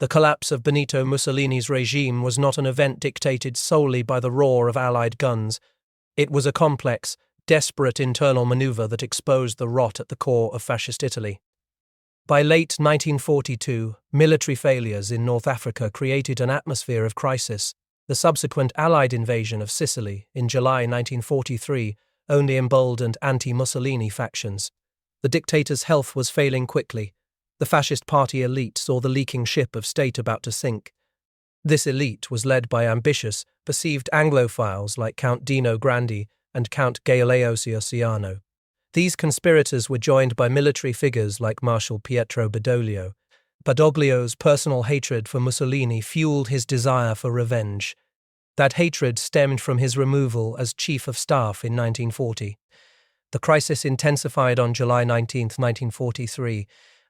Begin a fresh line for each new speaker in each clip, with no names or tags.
The collapse of Benito Mussolini's regime was not an event dictated solely by the roar of Allied guns. It was a complex, desperate internal maneuver that exposed the rot at the core of fascist Italy. By late 1942, military failures in North Africa created an atmosphere of crisis. The subsequent Allied invasion of Sicily in July 1943 only emboldened anti-Mussolini factions. The dictator's health was failing quickly. The fascist party elite saw the leaking ship of state about to sink. This elite was led by ambitious, perceived Anglophiles like Count Dino Grandi and Count Galeazzo Ciano. These conspirators were joined by military figures like Marshal Pietro Badoglio. Badoglio's personal hatred for Mussolini fueled his desire for revenge. That hatred stemmed from his removal as Chief of Staff in 1940. The crisis intensified on July 19, 1943.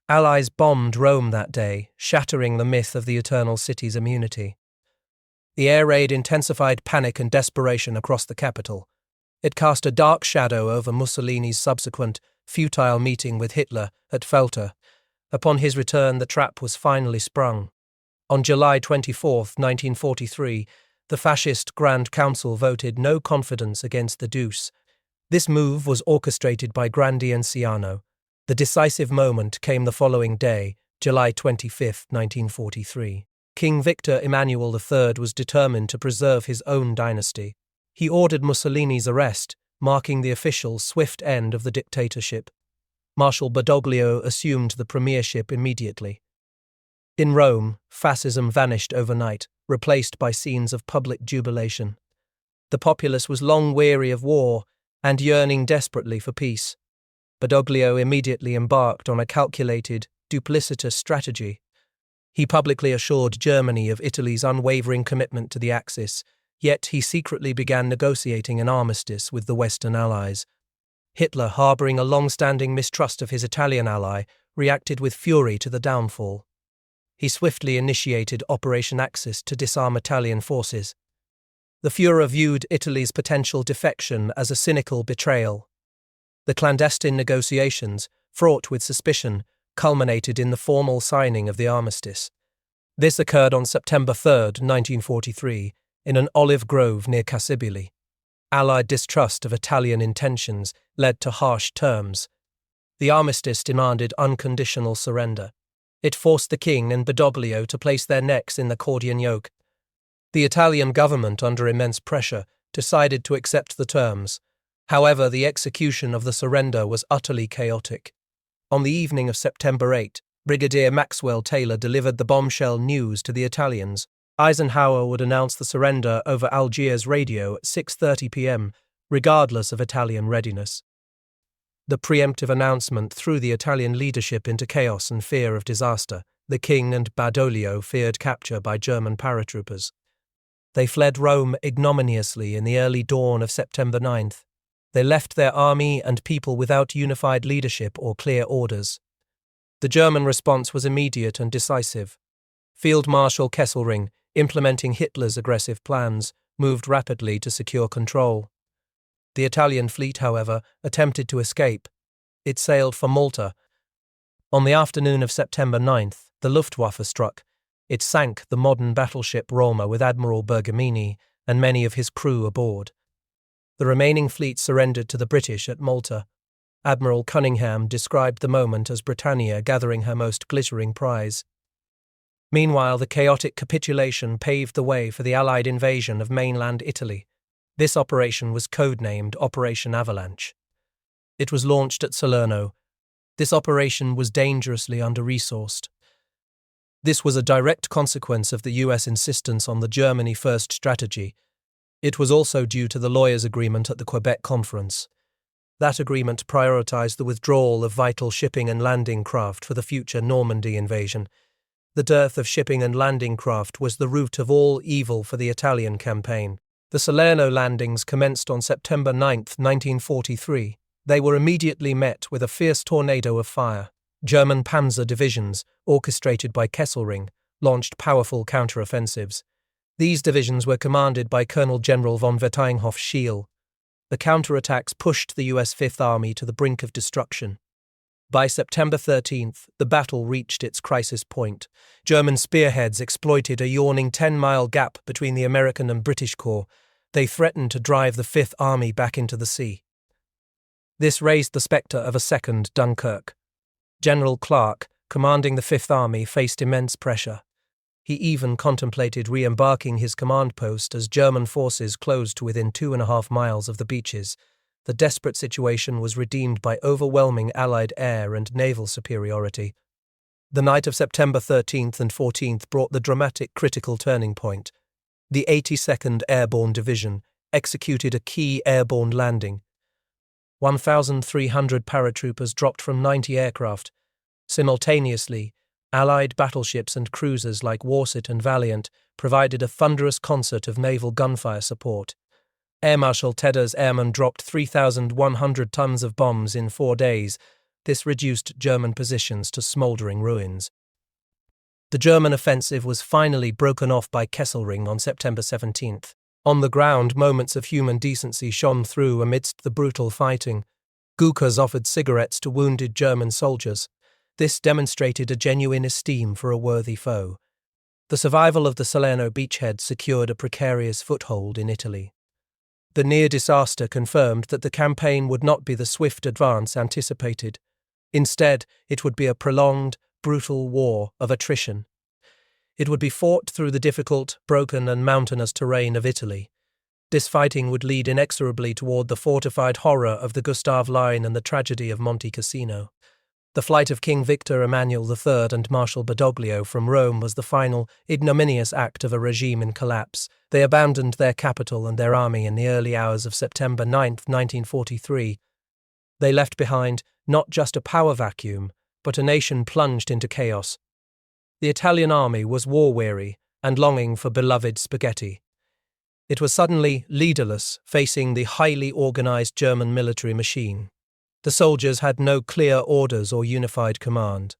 Allies bombed Rome that day, shattering the myth of the Eternal City's immunity. The air raid intensified panic and desperation across the capital. It cast a dark shadow over Mussolini's subsequent, futile meeting with Hitler at Feltre. Upon his return, the trap was finally sprung. On July 24, 1943, the fascist Grand Council voted no confidence against the Deuce. This move was orchestrated by Grandi and Ciano. The decisive moment came the following day, July 25, 1943. King Victor Emmanuel III was determined to preserve his own dynasty. He ordered Mussolini's arrest, marking the official swift end of the dictatorship. Marshal Badoglio assumed the premiership immediately. In Rome, fascism vanished overnight, replaced by scenes of public jubilation. The populace was long weary of war and yearning desperately for peace. Badoglio immediately embarked on a calculated, duplicitous strategy. He publicly assured Germany of Italy's unwavering commitment to the Axis, yet he secretly began negotiating an armistice with the Western Allies. Hitler, harboring a long-standing mistrust of his Italian ally, reacted with fury to the downfall. He swiftly initiated Operation Axis to disarm Italian forces. The Führer viewed Italy's potential defection as a cynical betrayal. The clandestine negotiations, fraught with suspicion, culminated in the formal signing of the armistice. This occurred on September 3, 1943, in an olive grove near Cassibili. Allied distrust of Italian intentions led to harsh terms. The armistice demanded unconditional surrender. It forced the king and Badoglio to place their necks in the Cordian yoke. The Italian government, under immense pressure, decided to accept the terms. However, the execution of the surrender was utterly chaotic. On the evening of September 8, Brigadier Maxwell Taylor delivered the bombshell news to the Italians. Eisenhower would announce the surrender over Algiers radio at 6:30 p.m., regardless of Italian readiness. The preemptive announcement threw the Italian leadership into chaos and fear of disaster. The king and Badoglio feared capture by German paratroopers. They fled Rome ignominiously in the early dawn of September 9th. They left their army and people without unified leadership or clear orders. The German response was immediate and decisive. Field Marshal Kesselring, implementing Hitler's aggressive plans, moved rapidly to secure control. The Italian fleet, however, attempted to escape. It sailed for Malta. On the afternoon of September 9th, the Luftwaffe struck. It sank the modern battleship Roma with Admiral Bergamini and many of his crew aboard. The remaining fleet surrendered to the British at Malta. Admiral Cunningham described the moment as Britannia gathering her most glittering prize. Meanwhile, the chaotic capitulation paved the way for the Allied invasion of mainland Italy. This operation was codenamed Operation Avalanche. It was launched at Salerno. This operation was dangerously under-resourced. This was a direct consequence of the US insistence on the Germany First strategy. It was also due to the lawyers' agreement at the Quebec Conference. That agreement prioritized the withdrawal of vital shipping and landing craft for the future Normandy invasion. The dearth of shipping and landing craft was the root of all evil for the Italian campaign. The Salerno landings commenced on September 9, 1943. They were immediately met with a fierce tornado of fire. German panzer divisions, orchestrated by Kesselring, launched powerful counteroffensives. These divisions were commanded by Colonel General von Wertheimhoff-Scheel. The counterattacks pushed the US Fifth Army to the brink of destruction. By September 13th, the battle reached its crisis point. German spearheads exploited a yawning 10-mile gap between the American and British corps. They threatened to drive the Fifth Army back into the sea. This raised the spectre of a second Dunkirk. General Clark, commanding the Fifth Army, faced immense pressure. He even contemplated re-embarking his command post as German forces closed to within 2.5 miles of the beaches. The desperate situation was redeemed by overwhelming Allied air and naval superiority. The night of September 13th and 14th brought the dramatic critical turning point. The 82nd Airborne Division executed a key airborne landing. 1,300 paratroopers dropped from 90 aircraft. Simultaneously, Allied battleships and cruisers like Warset and Valiant provided a thunderous concert of naval gunfire support. Air Marshal Tedder's airmen dropped 3,100 tons of bombs in 4 days. This reduced German positions to smouldering ruins. The German offensive was finally broken off by Kesselring on September 17th. On the ground, moments of human decency shone through amidst the brutal fighting. Gurkhas offered cigarettes to wounded German soldiers. This demonstrated a genuine esteem for a worthy foe. The survival of the Salerno beachhead secured a precarious foothold in Italy. The near disaster confirmed that the campaign would not be the swift advance anticipated. Instead, it would be a prolonged, brutal war of attrition. It would be fought through the difficult, broken and mountainous terrain of Italy. This fighting would lead inexorably toward the fortified horror of the Gustav Line and the tragedy of Monte Cassino. The flight of King Victor Emmanuel III and Marshal Badoglio from Rome was the final, ignominious act of a regime in collapse. They abandoned their capital and their army in the early hours of September 9, 1943. They left behind not just a power vacuum, but a nation plunged into chaos. The Italian army was war-weary and longing for beloved spaghetti. It was suddenly leaderless, facing the highly organized German military machine. The soldiers had no clear orders or unified command.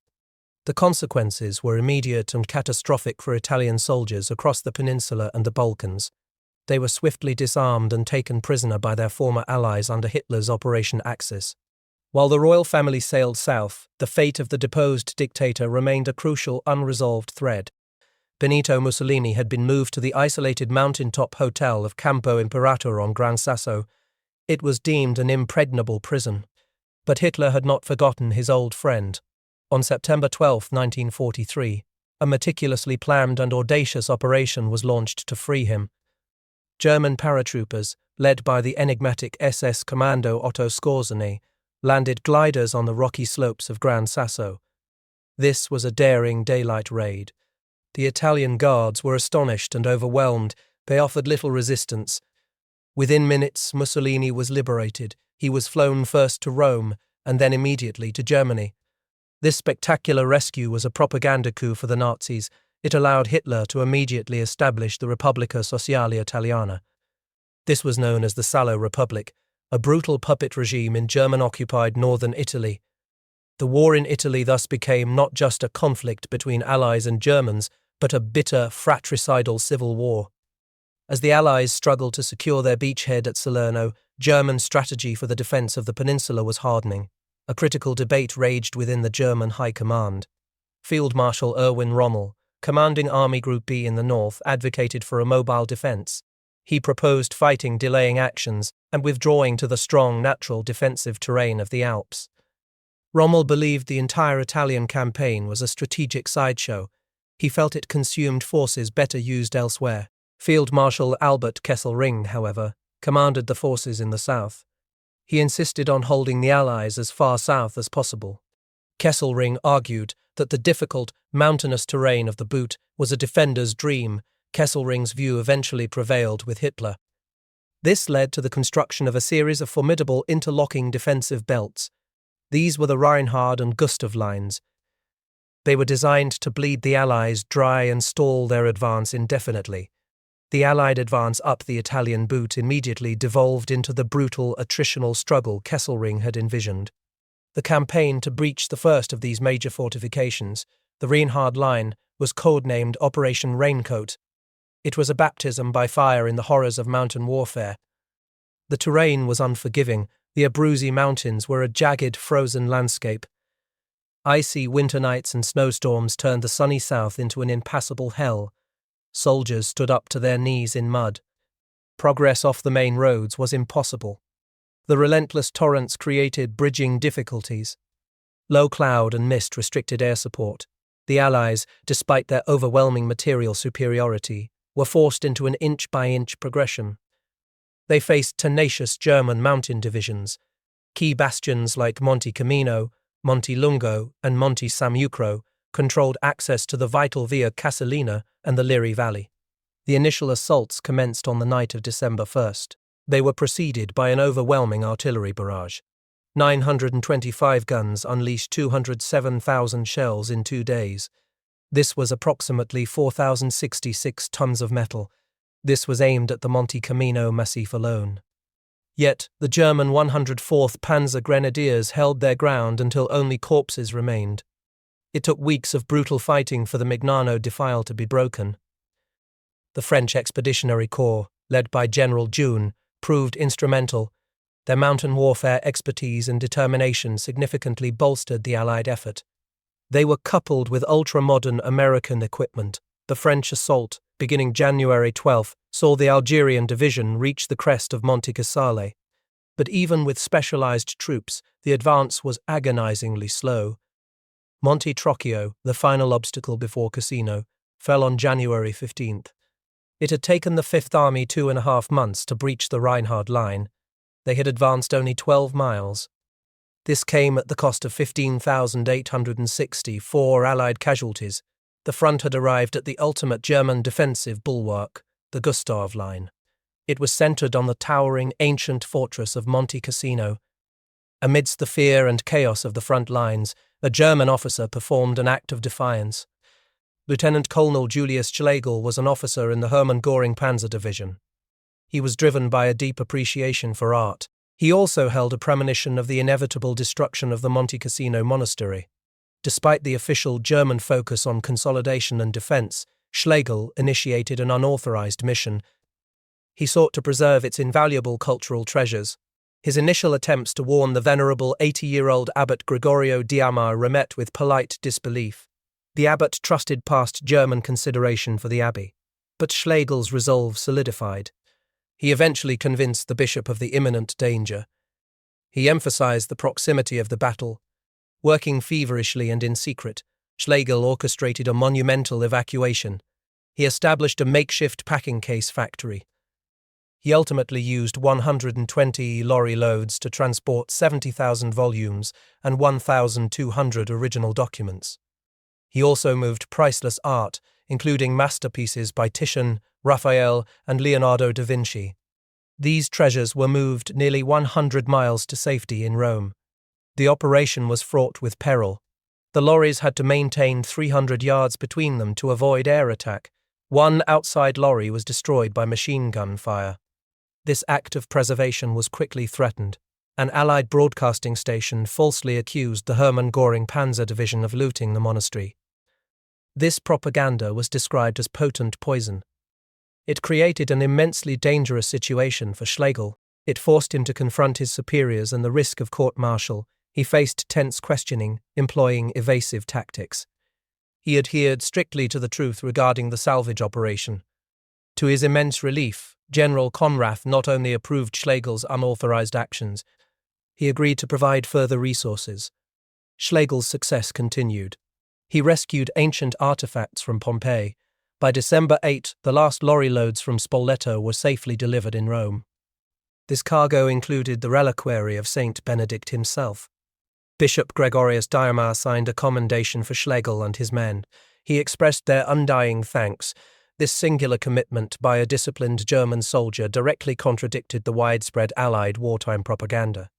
The consequences were immediate and catastrophic for Italian soldiers across the peninsula and the Balkans. They were swiftly disarmed and taken prisoner by their former allies under Hitler's Operation Axis. While the royal family sailed south, the fate of the deposed dictator remained a crucial, unresolved thread. Benito Mussolini had been moved to the isolated mountaintop hotel of Campo Imperatore on Gran Sasso. It was deemed an impregnable prison. But Hitler had not forgotten his old friend. On September 12, 1943, a meticulously planned and audacious operation was launched to free him. German paratroopers, led by the enigmatic SS Commando Otto Skorzeny, landed gliders on the rocky slopes of Gran Sasso. This was a daring daylight raid. The Italian guards were astonished and overwhelmed. They offered little resistance. Within minutes, Mussolini was liberated. He was flown first to Rome and then immediately to Germany. This spectacular rescue was a propaganda coup for the Nazis. It allowed Hitler to immediately establish the Repubblica Sociale Italiana. This was known as the Salo Republic, a brutal puppet regime in German-occupied northern Italy. The war in Italy thus became not just a conflict between Allies and Germans, but a bitter, fratricidal civil war. As the Allies struggled to secure their beachhead at Salerno, German strategy for the defense of the peninsula was hardening. A critical debate raged within the German High Command. Field Marshal Erwin Rommel, commanding Army Group B in the north, advocated for a mobile defense. He proposed fighting delaying actions and withdrawing to the strong natural defensive terrain of the Alps. Rommel believed the entire Italian campaign was a strategic sideshow. He felt it consumed forces better used elsewhere. Field Marshal Albert Kesselring, however, commanded the forces in the south. He insisted on holding the Allies as far south as possible. Kesselring argued that the difficult, mountainous terrain of the Boot was a defender's dream. Kesselring's view eventually prevailed with Hitler. This led to the construction of a series of formidable interlocking defensive belts. These were the Reinhard and Gustav lines. They were designed to bleed the Allies dry and stall their advance indefinitely. The Allied advance up the Italian Boot immediately devolved into the brutal, attritional struggle Kesselring had envisioned. The campaign to breach the first of these major fortifications, the Reinhard Line, was codenamed Operation Raincoat. It was a baptism by fire in the horrors of mountain warfare. The terrain was unforgiving. The Abruzzi Mountains were a jagged, frozen landscape. Icy winter nights and snowstorms turned the sunny south into an impassable hell. Soldiers stood up to their knees in mud. Progress off the main roads was impossible. The relentless torrents created bridging difficulties. Low cloud and mist restricted air support. The Allies, despite their overwhelming material superiority, were forced into an inch-by-inch progression. They faced tenacious German mountain divisions. Key bastions like Monte Camino, Monte Lungo, and Monte Sammucro controlled access to the vital Via Casilina and the Liri Valley. The initial assaults commenced on the night of December 1st. They were preceded by an overwhelming artillery barrage. 925 guns unleashed 207,000 shells in 2 days. This was approximately 4,066 tons of metal. This was aimed at the Monte Camino massif alone. Yet, the German 104th Panzer Grenadiers held their ground until only corpses remained. It took weeks of brutal fighting for the Mignano defile to be broken. The French Expeditionary Corps, led by General June, proved instrumental. Their mountain warfare expertise and determination significantly bolstered the Allied effort. They were coupled with ultra-modern American equipment. The French assault, beginning January 12, saw the Algerian division reach the crest of Monte Casale. But even with specialized troops, the advance was agonizingly slow. Monte Trocchio, the final obstacle before Cassino, fell on January 15th. It had taken the Fifth Army 2.5 months to breach the Reinhard Line. They had advanced only 12 miles. This came at the cost of 15,864 Allied casualties. The front had arrived at the ultimate German defensive bulwark, the Gustav Line. It was centered on the towering ancient fortress of Monte Cassino. Amidst the fear and chaos of the front lines, a German officer performed an act of defiance. Lieutenant Colonel Julius Schlegel was an officer in the Hermann Göring Panzer Division. He was driven by a deep appreciation for art. He also held a premonition of the inevitable destruction of the Monte Cassino monastery. Despite the official German focus on consolidation and defense, Schlegel initiated an unauthorized mission. He sought to preserve its invaluable cultural treasures. His initial attempts to warn the venerable 80-year-old abbot Gregorio Diamar were met with polite disbelief. The abbot trusted past German consideration for the abbey, but Schlegel's resolve solidified. He eventually convinced the bishop of the imminent danger. He emphasized the proximity of the battle. Working feverishly and in secret, Schlegel orchestrated a monumental evacuation. He established a makeshift packing case factory. He ultimately used 120 lorry loads to transport 70,000 volumes and 1,200 original documents. He also moved priceless art, including masterpieces by Titian, Raphael, and Leonardo da Vinci. These treasures were moved nearly 100 miles to safety in Rome. The operation was fraught with peril. The lorries had to maintain 300 yards between them to avoid air attack. One outside lorry was destroyed by machine gun fire. This act of preservation was quickly threatened. An Allied broadcasting station falsely accused the Hermann Göring Panzer Division of looting the monastery. This propaganda was described as potent poison. It created an immensely dangerous situation for Schlegel. It forced him to confront his superiors and the risk of court-martial. He faced tense questioning, employing evasive tactics. He adhered strictly to the truth regarding the salvage operation. To his immense relief, General Conrath not only approved Schlegel's unauthorized actions, he agreed to provide further resources. Schlegel's success continued. He rescued ancient artifacts from Pompeii. By December 8, the last lorry loads from Spoleto were safely delivered in Rome. This cargo included the reliquary of Saint Benedict himself. Bishop Gregorius Diamar signed a commendation for Schlegel and his men. He expressed their undying thanks. This singular commitment by a disciplined German soldier directly contradicted the widespread Allied wartime propaganda.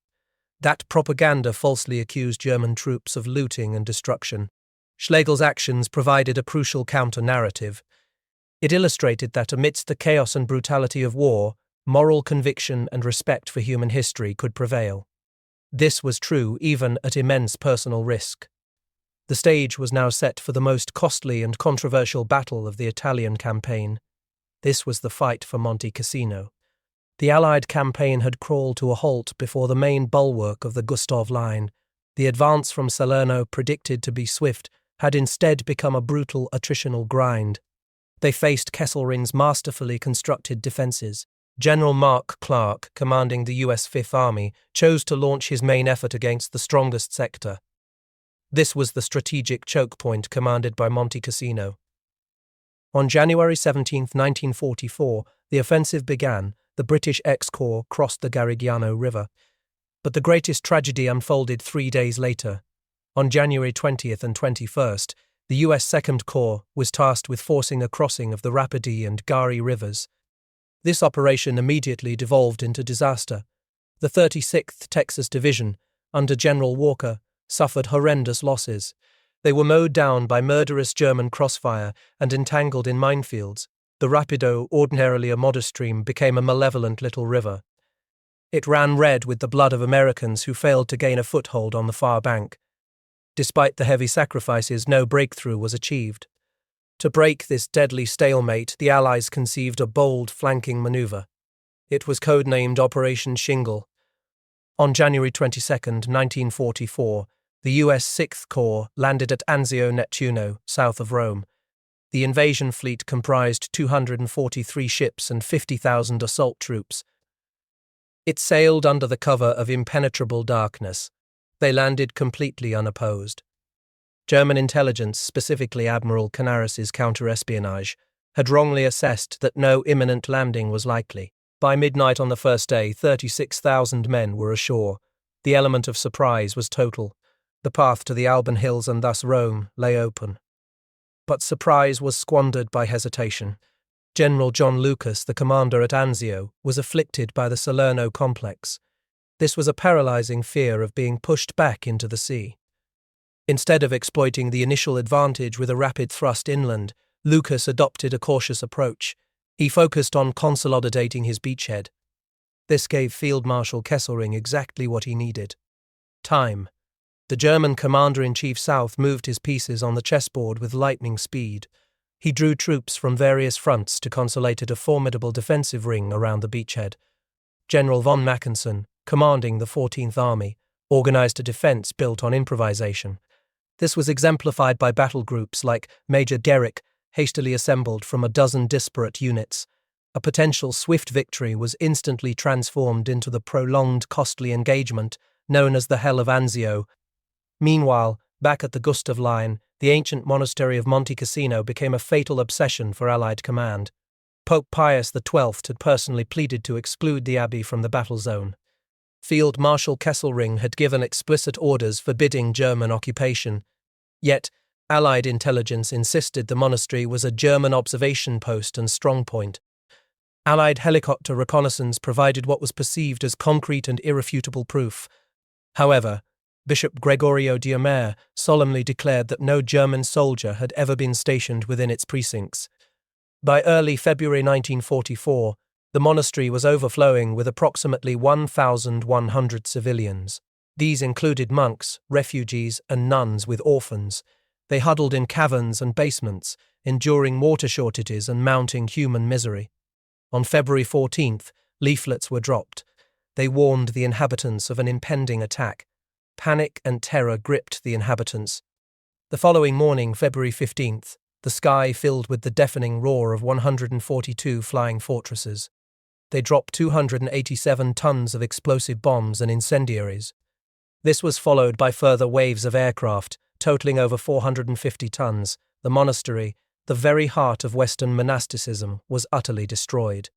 That propaganda falsely accused German troops of looting and destruction. Schlegel's actions provided a crucial counter-narrative. It illustrated that amidst the chaos and brutality of war, moral conviction and respect for human history could prevail. This was true even at immense personal risk. The stage was now set for the most costly and controversial battle of the Italian campaign. This was the fight for Monte Cassino. The Allied campaign had crawled to a halt before the main bulwark of the Gustav Line. The advance from Salerno, predicted to be swift, had instead become a brutal attritional grind. They faced Kesselring's masterfully constructed defences. General Mark Clark, commanding the U.S. Fifth Army, chose to launch his main effort against the strongest sector. This was the strategic choke point commanded by Monte Cassino. On January 17, 1944, the offensive began. The British X-Corps crossed the Garigliano River. But the greatest tragedy unfolded 3 days later. On January 20th and 21st, the U.S. Second Corps was tasked with forcing a crossing of the Rapidy and Gari rivers. This operation immediately devolved into disaster. The 36th Texas Division, under General Walker, suffered horrendous losses. They were mowed down by murderous German crossfire and entangled in minefields. The Rapido, ordinarily a modest stream, became a malevolent little river. It ran red with the blood of Americans who failed to gain a foothold on the far bank. Despite the heavy sacrifices, no breakthrough was achieved. To break this deadly stalemate, the Allies conceived a bold flanking maneuver. It was codenamed Operation Shingle. On January 22, 1944, the U.S. Sixth Corps landed at Anzio Nettuno, south of Rome. The invasion fleet comprised 243 ships and 50,000 assault troops. It sailed under the cover of impenetrable darkness. They landed completely unopposed. German intelligence, specifically Admiral Canaris's counter-espionage, had wrongly assessed that no imminent landing was likely. By midnight on the first day, 36,000 men were ashore. The element of surprise was total. The path to the Alban Hills and thus Rome lay open. But surprise was squandered by hesitation. General John Lucas, the commander at Anzio, was afflicted by the Salerno complex. This was a paralyzing fear of being pushed back into the sea. Instead of exploiting the initial advantage with a rapid thrust inland, Lucas adopted a cautious approach. He focused on consolidating his beachhead. This gave Field Marshal Kesselring exactly what he needed: time. The German commander-in-chief south moved his pieces on the chessboard with lightning speed. He drew troops from various fronts to consolidate a formidable defensive ring around the beachhead. General von Mackensen, commanding the 14th Army, organized a defense built on improvisation. This was exemplified by battle groups like Major Derrick, hastily assembled from a dozen disparate units. A potential swift victory was instantly transformed into the prolonged, costly engagement known as the Hell of Anzio. Meanwhile, back at the Gustav Line, the ancient monastery of Monte Cassino became a fatal obsession for Allied command. Pope Pius XII had personally pleaded to exclude the abbey from the battle zone. Field Marshal Kesselring had given explicit orders forbidding German occupation. Yet, Allied intelligence insisted the monastery was a German observation post and strongpoint. Allied helicopter reconnaissance provided what was perceived as concrete and irrefutable proof. However, Bishop Gregorio Diomer solemnly declared that no German soldier had ever been stationed within its precincts. By early February 1944, the monastery was overflowing with approximately 1,100 civilians. These included monks, refugees, and nuns with orphans. They huddled in caverns and basements, enduring water shortages and mounting human misery. On February 14th, leaflets were dropped. They warned the inhabitants of an impending attack. Panic and terror gripped the inhabitants. The following morning, February 15th, the sky filled with the deafening roar of 142 flying fortresses. They dropped 287 tons of explosive bombs and incendiaries. This was followed by further waves of aircraft, totaling over 450 tons. The monastery, the very heart of Western monasticism, was utterly destroyed.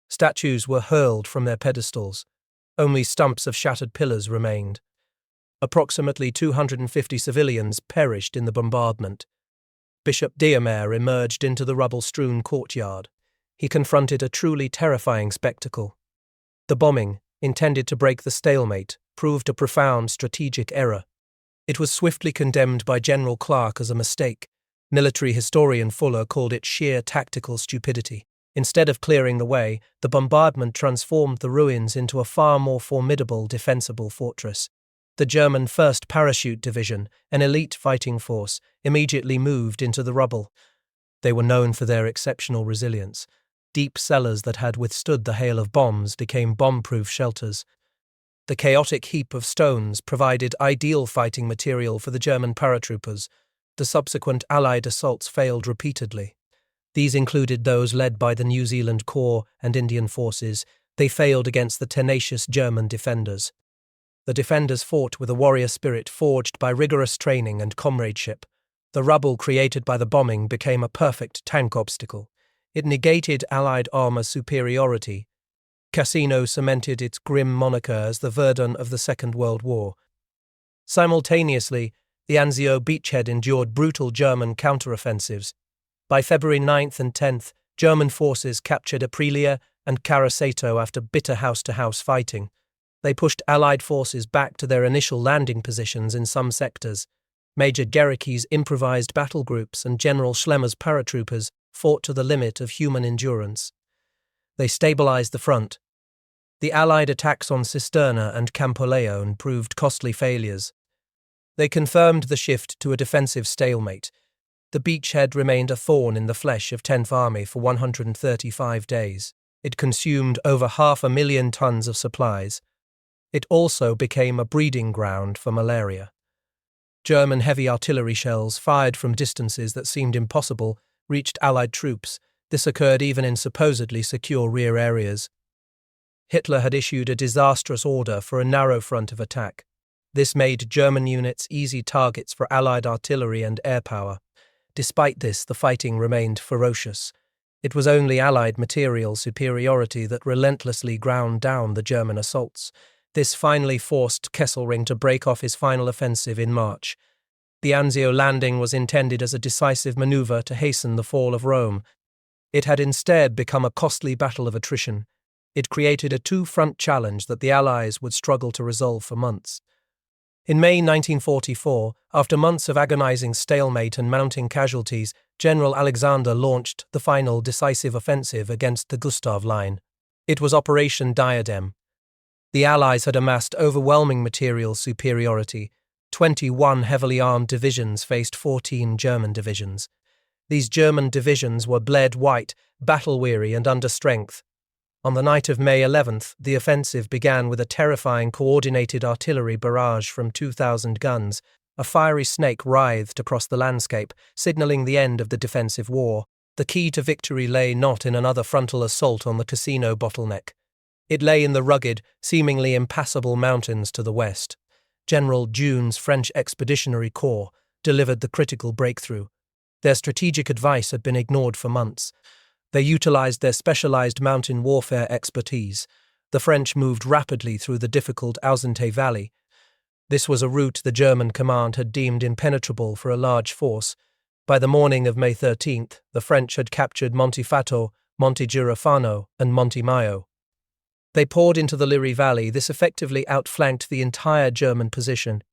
Statues were hurled from their pedestals. Only stumps of shattered pillars remained. Approximately 250 civilians perished in the bombardment. Bishop Diomer emerged into the rubble-strewn courtyard. He confronted a truly terrifying spectacle. The bombing, intended to break the stalemate, proved a profound strategic error. It was swiftly condemned by General Clark as a mistake. Military historian Fuller called it sheer tactical stupidity. Instead of clearing the way, the bombardment transformed the ruins into a far more formidable, defensible fortress. The German 1st Parachute Division, an elite fighting force, immediately moved into the rubble. They were known for their exceptional resilience. Deep cellars that had withstood the hail of bombs became bomb-proof shelters. The chaotic heap of stones provided ideal fighting material for the German paratroopers. The subsequent Allied assaults failed repeatedly. These included those led by the New Zealand Corps and Indian forces. They failed against the tenacious German defenders. The defenders fought with a warrior spirit forged by rigorous training and comradeship. The rubble created by the bombing became a perfect tank obstacle. It negated Allied armor superiority. Cassino cemented its grim moniker as the Verdun of the Second World War. Simultaneously, the Anzio beachhead endured brutal German counteroffensives. By February 9th and 10th, German forces captured Aprilia and Caraceto after bitter house-to-house fighting. They pushed Allied forces back to their initial landing positions in some sectors. Major Guericke's improvised battle groups and General Schlemmer's paratroopers fought to the limit of human endurance. They stabilized the front. The Allied attacks on Cisterna and Campoleone proved costly failures. They confirmed the shift to a defensive stalemate. The beachhead remained a thorn in the flesh of 10th Army for 135 days. It consumed over 500,000 tons of supplies. It also became a breeding ground for malaria. German heavy artillery shells, fired from distances that seemed impossible, reached Allied troops. This occurred even in supposedly secure rear areas. Hitler had issued a disastrous order for a narrow front of attack. This made German units easy targets for Allied artillery and air power. Despite this, the fighting remained ferocious. It was only Allied material superiority that relentlessly ground down the German assaults. This finally forced Kesselring to break off his final offensive in March. The Anzio landing was intended as a decisive maneuver to hasten the fall of Rome. It had instead become a costly battle of attrition. It created a two-front challenge that the Allies would struggle to resolve for months. In May 1944, after months of agonizing stalemate and mounting casualties, General Alexander launched the final decisive offensive against the Gustav Line. It was Operation Diadem. The Allies had amassed overwhelming material superiority. 21 heavily armed divisions faced 14 German divisions. These German divisions were bled white, battle-weary and under strength. On the night of May 11th, the offensive began with a terrifying coordinated artillery barrage from 2,000 guns. A fiery snake writhed across the landscape, signaling the end of the defensive war. The key to victory lay not in another frontal assault on the Cassino bottleneck. It lay in the rugged, seemingly impassable mountains to the west. General Dune's French Expeditionary Corps delivered the critical breakthrough. Their strategic advice had been ignored for months. They utilized their specialized mountain warfare expertise. The French moved rapidly through the difficult Ausente Valley. This was a route the German command had deemed impenetrable for a large force. By the morning of May 13th, the French had captured Montefatto, Monte Girofano, and Monte Maio. They poured into the Liri Valley. This effectively outflanked the entire German position.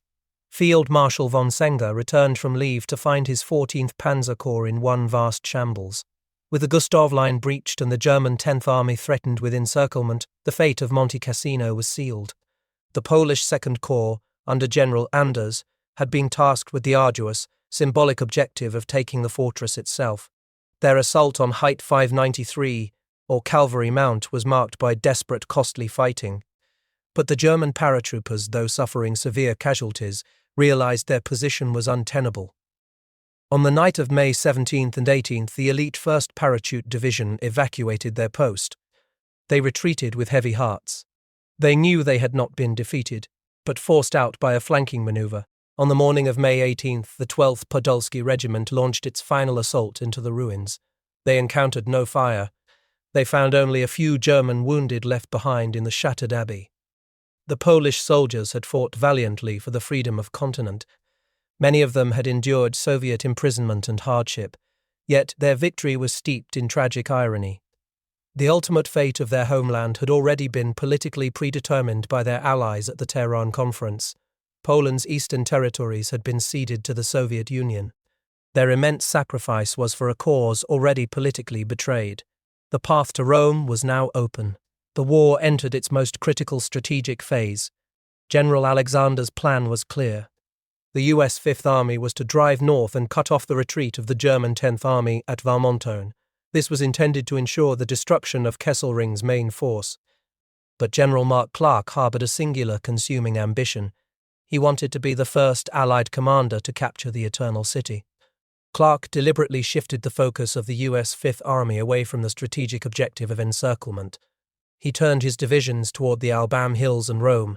Field Marshal von Senger returned from leave to find his 14th Panzer Corps in one vast shambles. With the Gustav Line breached and the German 10th Army threatened with encirclement, the fate of Monte Cassino was sealed. The Polish Second Corps, under General Anders, had been tasked with the arduous, symbolic objective of taking the fortress itself. Their assault on Height 593, or Calvary Mount, was marked by desperate, costly fighting. But the German paratroopers, though suffering severe casualties, realized their position was untenable. On the night of May 17th and 18th, the elite 1st Parachute Division evacuated their post. They retreated with heavy hearts. They knew they had not been defeated, but forced out by a flanking maneuver. On the morning of May 18th, the 12th Podolski Regiment launched its final assault into the ruins. They encountered no fire. They found only a few German wounded left behind in the shattered abbey. The Polish soldiers had fought valiantly for the freedom of continent. Many of them had endured Soviet imprisonment and hardship, yet their victory was steeped in tragic irony. The ultimate fate of their homeland had already been politically predetermined by their allies at the Tehran Conference. Poland's eastern territories had been ceded to the Soviet Union. Their immense sacrifice was for a cause already politically betrayed. The path to Rome was now open. The war entered its most critical strategic phase. General Alexander's plan was clear. The US Fifth Army was to drive north and cut off the retreat of the German 10th Army at Valmontone. This was intended to ensure the destruction of Kesselring's main force. But General Mark Clark harbored a singular consuming ambition. He wanted to be the first Allied commander to capture the Eternal City. Clark deliberately shifted the focus of the U.S. Fifth Army away from the strategic objective of encirclement. He turned his divisions toward the Alban Hills and Rome.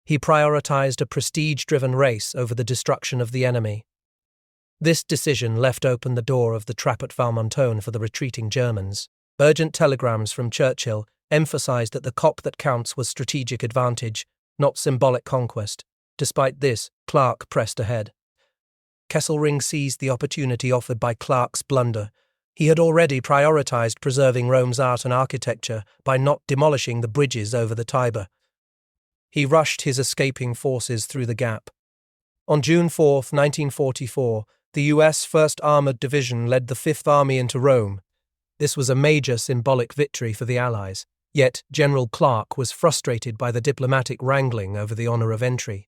He prioritized a prestige-driven race over the destruction of the enemy. This decision left open the door of the trap at Valmontone for the retreating Germans. Urgent telegrams from Churchill emphasized that the cop that counts was strategic advantage, not symbolic conquest. Despite this, Clark pressed ahead. Kesselring seized the opportunity offered by Clark's blunder. He had already prioritized preserving Rome's art and architecture by not demolishing the bridges over the Tiber. He rushed his escaping forces through the gap. On June 4, 1944, the U.S. 1st Armored Division led the Fifth Army into Rome. This was a major symbolic victory for the Allies. Yet General Clark was frustrated by the diplomatic wrangling over the honor of entry.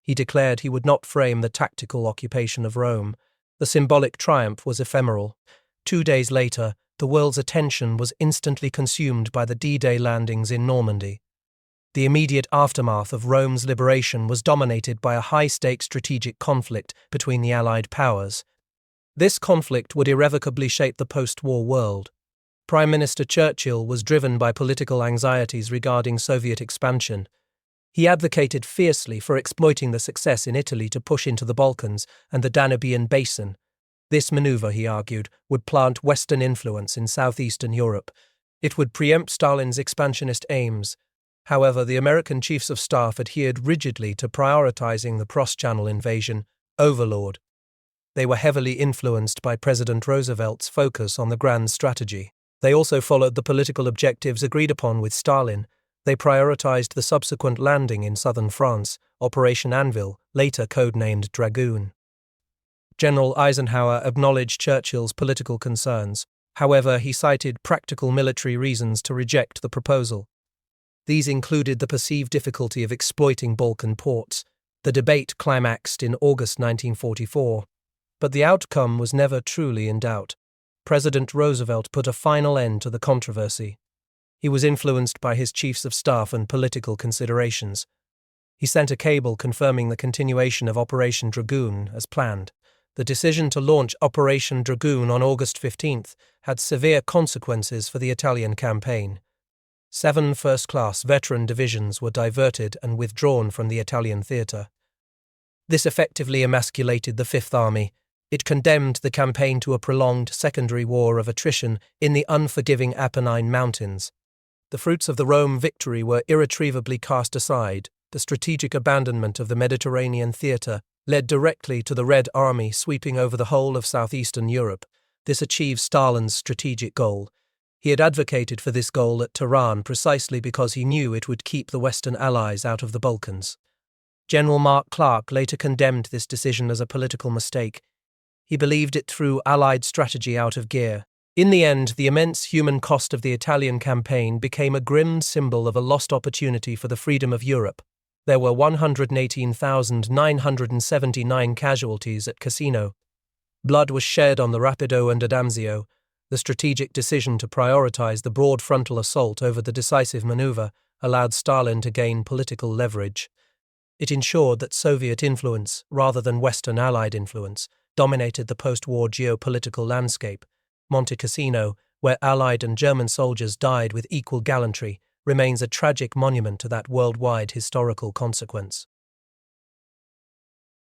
He declared he would not frame the tactical occupation of Rome. The symbolic triumph was ephemeral. 2 days later, the world's attention was instantly consumed by the D-Day landings in Normandy. The immediate aftermath of Rome's liberation was dominated by a high-stakes strategic conflict between the Allied powers. This conflict would irrevocably shape the post-war world. Prime Minister Churchill was driven by political anxieties regarding Soviet expansion. He advocated fiercely for exploiting the success in Italy to push into the Balkans and the Danubian basin. This maneuver, he argued, would plant Western influence in southeastern Europe. It would preempt Stalin's expansionist aims. However, the American chiefs of staff adhered rigidly to prioritizing the cross-channel invasion, overlord. They were heavily influenced by President Roosevelt's focus on the grand strategy. They also followed the political objectives agreed upon with Stalin. They prioritized the subsequent landing in southern France, Operation Anvil, later codenamed Dragoon. General Eisenhower acknowledged Churchill's political concerns. However, he cited practical military reasons to reject the proposal. These included the perceived difficulty of exploiting Balkan ports. The debate climaxed in August 1944, but the outcome was never truly in doubt. President Roosevelt put a final end to the controversy. He was influenced by his chiefs of staff and political considerations. He sent a cable confirming the continuation of Operation Dragoon as planned. The decision to launch Operation Dragoon on August 15th had severe consequences for the Italian campaign. 7 first-class veteran divisions were diverted and withdrawn from the Italian theatre. This effectively emasculated the Fifth Army. It condemned the campaign to a prolonged secondary war of attrition in the unforgiving Apennine Mountains. The fruits of the Rome victory were irretrievably cast aside. The strategic abandonment of the Mediterranean theatre led directly to the Red Army sweeping over the whole of southeastern Europe. This achieved Stalin's strategic goal. He had advocated for this goal at Tehran precisely because he knew it would keep the Western Allies out of the Balkans. General Mark Clark later condemned this decision as a political mistake. He believed it threw Allied strategy out of gear. In the end, the immense human cost of the Italian campaign became a grim symbol of a lost opportunity for the freedom of Europe. There were 118,979 casualties at Cassino. Blood was shed on the Rapido and Adamzio. The strategic decision to prioritize the broad frontal assault over the decisive maneuver allowed Stalin to gain political leverage. It ensured that Soviet influence, rather than Western Allied influence, dominated the post-war geopolitical landscape. Monte Cassino, where Allied and German soldiers died with equal gallantry, remains a tragic monument to that worldwide historical consequence.